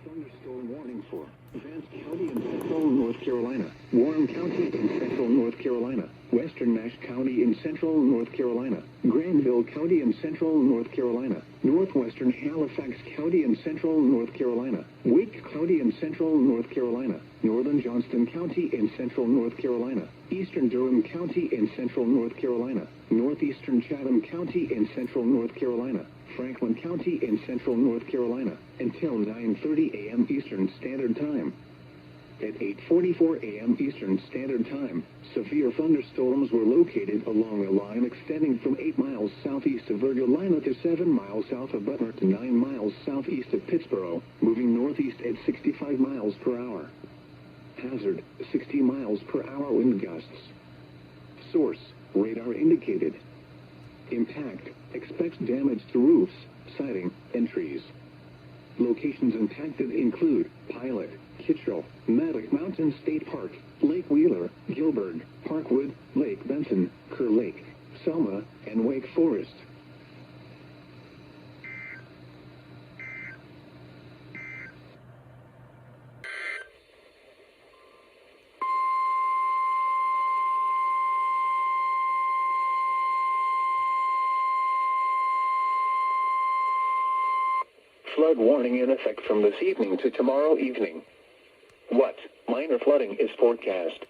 thunderstorm warning for Vance County in central North Carolina, Warren County in central North Carolina, Western Nash County in central North Carolina, Granville County in central North Carolina, northwestern Halifax County in central North Carolina, Wake County in central North Carolina, northern Johnston County in central North Carolina, eastern Durham County in central North Carolina, northeastern Chatham County in central North Carolina, Franklin County in central North Carolina, until 9:30 a.m. Eastern Standard Time. At 8:44 a.m. Eastern Standard Time, severe thunderstorms were located along a line extending from 8 miles southeast of Virgilina to 7 miles south of Butler to 9 miles southeast of Pittsboro, moving northeast at 65 miles per hour. Hazard, 60 miles per hour wind gusts. Source, radar indicated. Impact, expects damage to roofs, siding, and trees. Locations impacted include Pilot, Kittrell, Maddox Mountain State Park, Lake Wheeler, Gilbert, Parkwood, Lake Benson, Kerr Lake, Selma, and Wake Forest. Flood warning in effect from this evening to tomorrow evening. What minor flooding is forecast?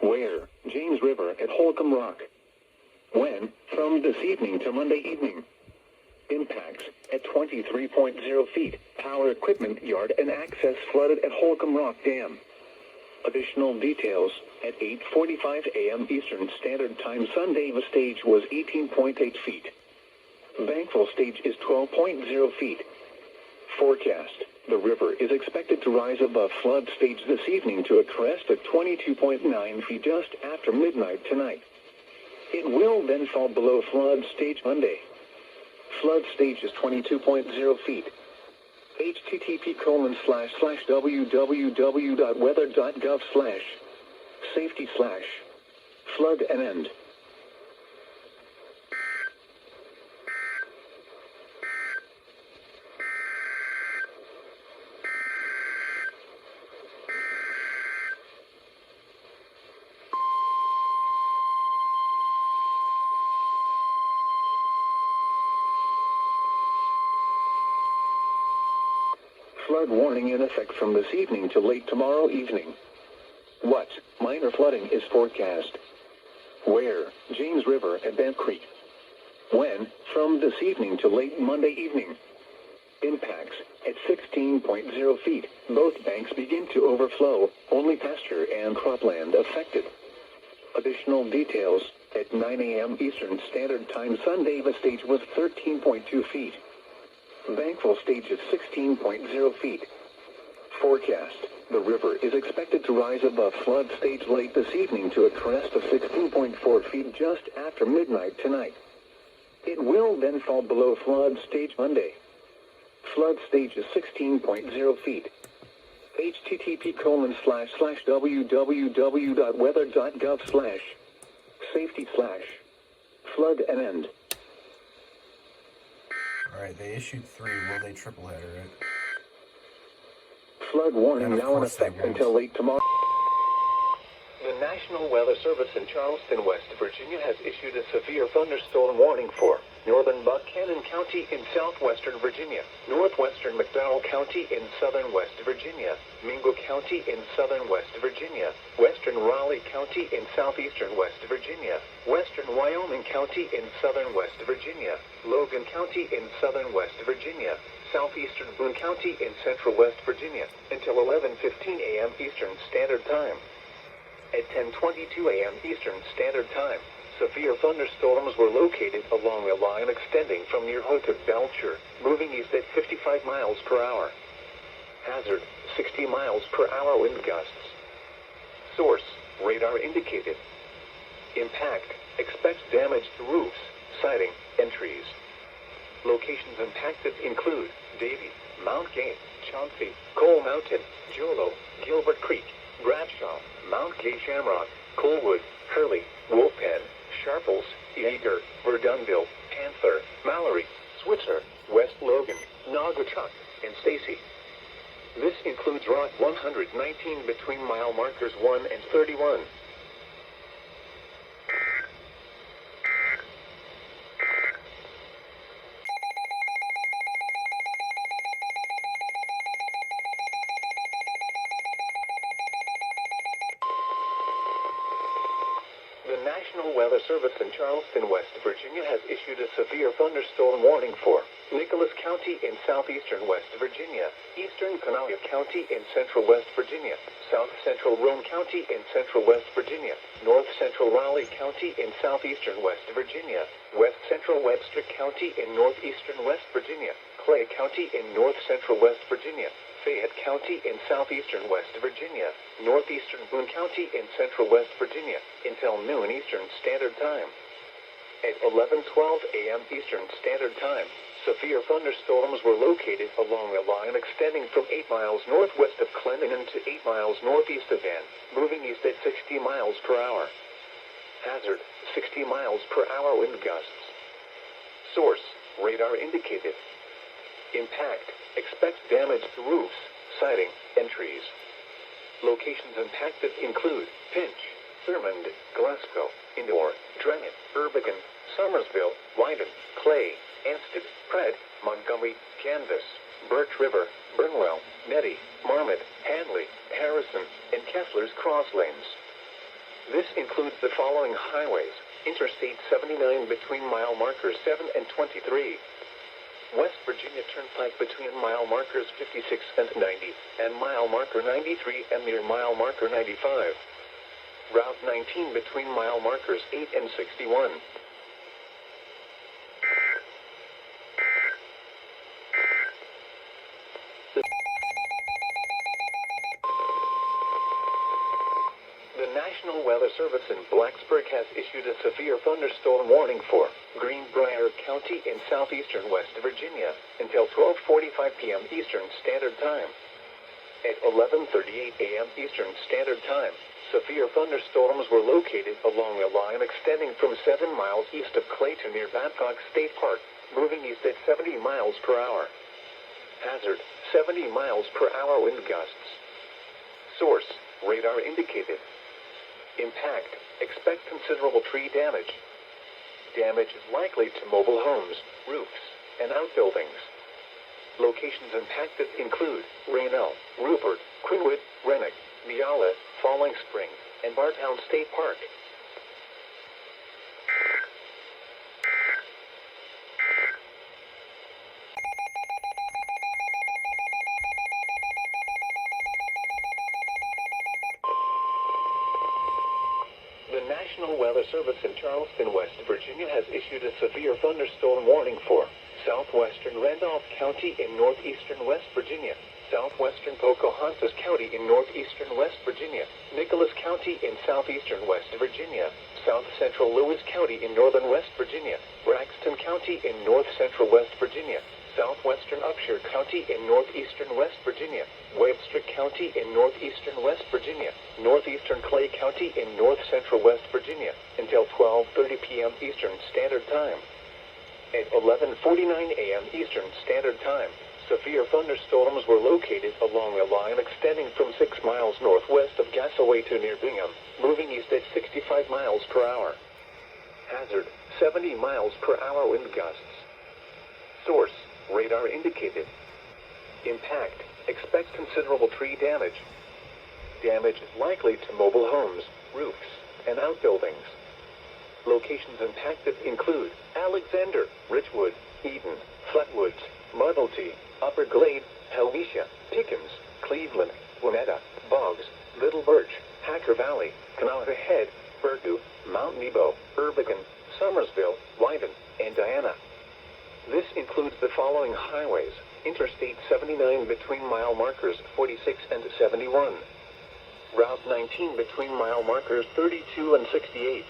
Where? James River at Holcomb Rock. When? From this evening to Monday evening. Impacts at 23.0 feet. Power equipment yard and access flooded at Holcomb Rock Dam. Additional details at 8:45 a.m. Eastern Standard Time Sunday. The stage was 18.8 feet. Bankful stage is 12.0 feet. Forecast. The river is expected to rise above flood stage this evening to a crest of 22.9 feet just after midnight tonight. It will then fall below flood stage Monday. Flood stage is 22.0 feet. http://www.weather.gov/safety/flood and end. Flood warning in effect from this evening to late tomorrow evening. What minor flooding is forecast? Where? James River at Bent Creek. When? From this evening to late Monday evening. Impacts at 16.0 feet. Both banks begin to overflow. Only pasture and cropland affected. Additional details at 9 a.m. Eastern Standard Time Sunday. The stage was 13.2 feet. Bankful stage is 16.0 feet. Forecast. The river is expected to rise above flood stage late this evening to a crest of 16.4 feet just after midnight tonight. It will then fall below flood stage Monday. Flood stage is 16.0 feet. http://www.weather.gov/safety/flood and end. Alright, they issued 3. Will they triple header it? Flood warning And of now in course they effect won't. until late tomorrow. The National Weather Service in Charleston, West Virginia has issued a severe thunderstorm warning for northern Buchanan County in southwestern Virginia, northwestern McDowell County in southern West Virginia, Mingo County in southern West Virginia, western Raleigh County in southeastern West Virginia, western Wyoming County in southern West Virginia, Logan County in southern West Virginia, southeastern Boone County in central West Virginia, until 11:15 a.m. Eastern Standard Time. At 10:22 a.m. Eastern Standard Time, severe thunderstorms were located along a line extending from near Hood to Belcher, moving east at 55 miles per hour. Hazard, 60 miles per hour wind gusts. Source, radar indicated. Impact, expects damage to roofs, siding, and trees. Locations impacted include Davie, Mount Gay, Chauncey, Coal Mountain, Jolo, Gilbert Creek, Bradshaw, Mount Gay Shamrock, Coalwood, Hurley, Wolfpen, Sharples, Yeager, Verdunville, Panther, Mallory, Switzer, West Logan, Naugatuck, and Stacy. This includes Route 119 between mile markers 1 and 31. The National Weather Service in Charleston, West Virginia has issued a severe thunderstorm warning for Nicholas County in southeastern West Virginia, eastern Kanawha County in central West Virginia, south central Roane County in central West Virginia, north central Raleigh County in southeastern West Virginia, west central Webster County in northeastern West Virginia, Clay County in north central West Virginia, Fayette County in southeastern West Virginia, northeastern Boone County in central West Virginia, until noon Eastern Standard Time. At 11:12 a.m. Eastern Standard Time, severe thunderstorms were located along a line extending from 8 miles northwest of Clendenin to 8 miles northeast of Ann, moving east at 60 miles per hour. Hazard, 60 miles per hour wind gusts. Source, radar indicated. Impact, expect damage to roofs, siding, and trees. Locations impacted include Pinch, Thurmond, Glasgow, Indore, Drennan, Erbican, Somersville, Wyden, Clay, Ansted, Pratt, Montgomery, Canvas, Birch River, Burnwell, Nettie, Marmot, Hanley, Harrison, and Kessler's Cross Lanes. This includes the following highways: Interstate 79 between mile markers 7 and 23. West Virginia Turnpike between mile markers 56 and 90, and mile marker 93 and near mile marker 95. Route 19 between mile markers 8 and 61. The National Weather Service in Blacksburg has issued a severe thunderstorm warning for Greenbrier County in southeastern West Virginia until 12:45 p.m. Eastern Standard Time. At 11:38 a.m. Eastern Standard Time, severe thunderstorms were located along a line extending from 7 miles east of Clayton near Babcock State Park, moving east at 70 miles per hour. Hazard, 70 miles per hour wind gusts. Source, radar indicated. Impact, expect considerable tree damage. Damage is likely to mobile homes, roofs, and outbuildings. Locations impacted include Raynell, Rupert, Quinwood, Rennick, Neala, Falling Spring, and Bartown State Park. The National Weather Service in Charleston, West Virginia has issued a severe thunderstorm warning for southwestern Randolph County in northeastern West Virginia, southwestern Pocahontas County in northeastern West Virginia, Nicholas County in southeastern West Virginia, south central Lewis County in northern West Virginia, Braxton County in north central West Virginia, southwestern Upshur County in northeastern West Virginia, Webster County in northeastern West Virginia, northeastern Clay County in north central West Virginia, until 12:30 p.m. Eastern Standard Time. At 11:49 a.m. Eastern Standard Time, severe thunderstorms were located along a line extending from 6 miles northwest of Gassaway to near Bingham, moving east at 65 miles per hour. Hazard, 70 miles per hour wind gusts. Source, radar indicated. Impact, expect considerable tree damage. Damage is likely to mobile homes, roofs, and outbuildings. Locations impacted include Alexander, Richwood, Eden, Flatwoods, Muddlety, Upper Glade, Helvetia, Pickens, Cleveland, Winetta, Boggs, Little Birch, Hacker Valley, Kanawha Head, Burgoo, Mount Nebo, Erbican, Somersville, Wyden, and Diana. This includes the following highways: Interstate 79 between mile markers 46 and 71. Route 19 between mile markers 32 and 68.